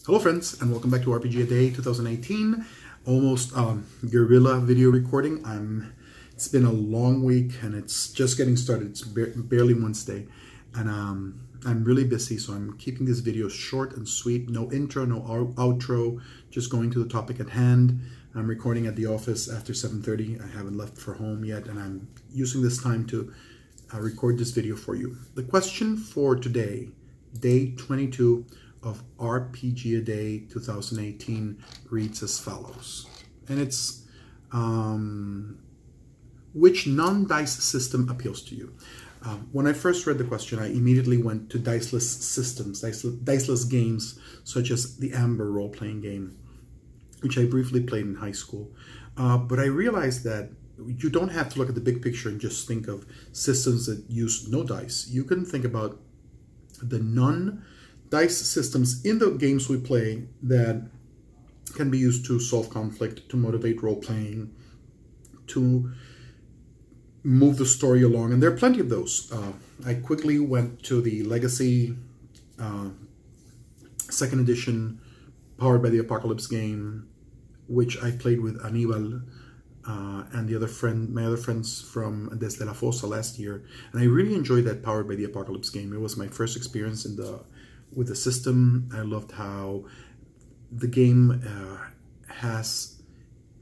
Hello friends, and welcome back to RPG A Day 2018. Almost guerrilla video recording. It's been a long week and it's just getting started. It's barely Wednesday, and I'm really busy, so I'm keeping this video short and sweet. No intro, no outro, just going to the topic at hand. I'm recording at the office after 7:30. I haven't left for home yet, and I'm using this time to record this video for you. The question for today, day 22 of RPGaDay 2018, reads as follows, and it's which non-dice system appeals to you? When I first read the question, I immediately went to diceless systems, diceless games such as the Amber role-playing game, which I briefly played in high school. But I realized that you don't have to look at the big picture and just think of systems that use no dice. You can think about the non-dice systems in the games we play that can be used to solve conflict, to motivate role-playing, to move the story along, and there are plenty of those. I quickly went to the Legacy 2nd edition Powered by the Apocalypse game, which I played with Aníbal and my other friends from Desde la Fosa last year, and I really enjoyed that Powered by the Apocalypse game. It was my first experience with the system. I loved how the game has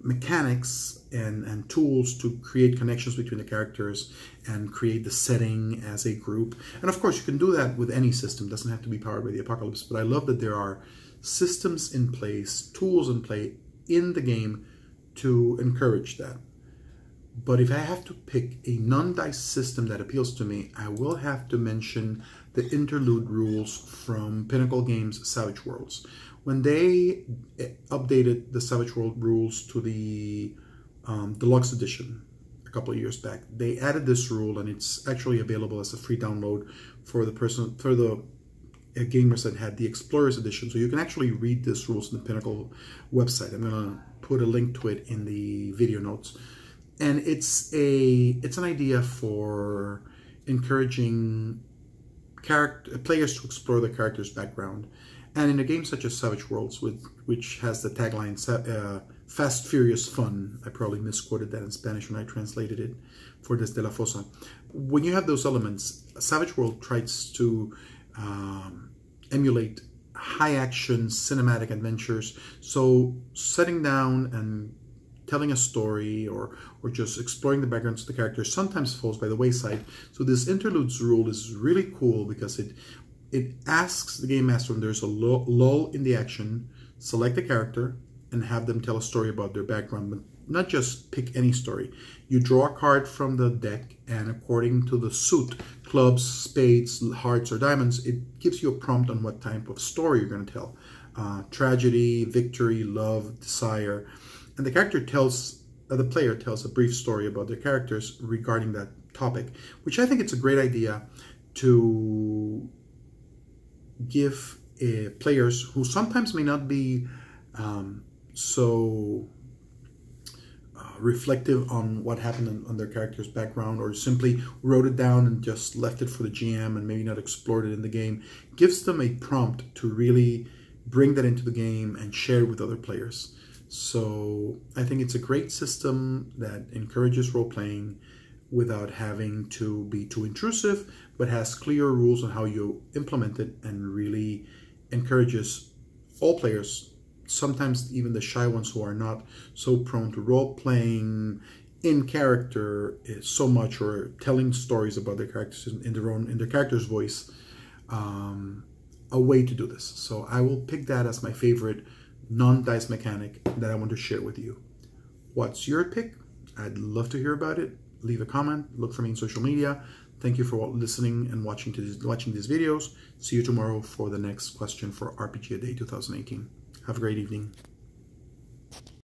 mechanics and tools to create connections between the characters and create the setting as a group. And of course, you can do that with any system. It doesn't have to be Powered by the Apocalypse, but I love that there are systems in place, tools in play in the game to encourage that. But if I have to pick a non-dice system that appeals to me, I will have to mention the interlude rules from Pinnacle Games' Savage Worlds. When they updated the Savage World rules to the Deluxe Edition a couple of years back, they added this rule, and it's actually available as a free download for the gamers that had the Explorers Edition. So you can actually read these rules in the Pinnacle website. I'm going to put a link to it in the video notes. And it's an idea for encouraging players to explore their character's background. And in a game such as Savage Worlds, which has the tagline Fast, Furious, Fun, I probably misquoted that in Spanish when I translated it for Desde la Fosa. When you have those elements, Savage World tries to emulate high-action cinematic adventures. So setting down and telling a story or just exploring the backgrounds of the characters sometimes falls by the wayside. So this interludes rule is really cool because it asks the game master, when there's a lull in the action, select a character and have them tell a story about their background, but not just pick any story. You draw a card from the deck, and according to the suit, clubs, spades, hearts, or diamonds, it gives you a prompt on what type of story you're going to tell. Tragedy, victory, love, desire. And the player tells a brief story about their characters regarding that topic, which I think it's a great idea to give players who sometimes may not be so reflective on what happened on their character's background, or simply wrote it down and just left it for the GM and maybe not explored it in the game, gives them a prompt to really bring that into the game and share it with other players. So I think it's a great system that encourages role-playing without having to be too intrusive, but has clear rules on how you implement it and really encourages all players, sometimes even the shy ones who are not so prone to role-playing in character so much, or telling stories about their characters in their character's voice, a way to do this. So I will pick that as my favorite non-dice mechanic that I want to share with you. What's your pick? I'd love to hear about it. Leave a comment. Look for me on social media. Thank you for listening and watching these videos. See you tomorrow for the next question for RPGaDay 2018. Have a great evening.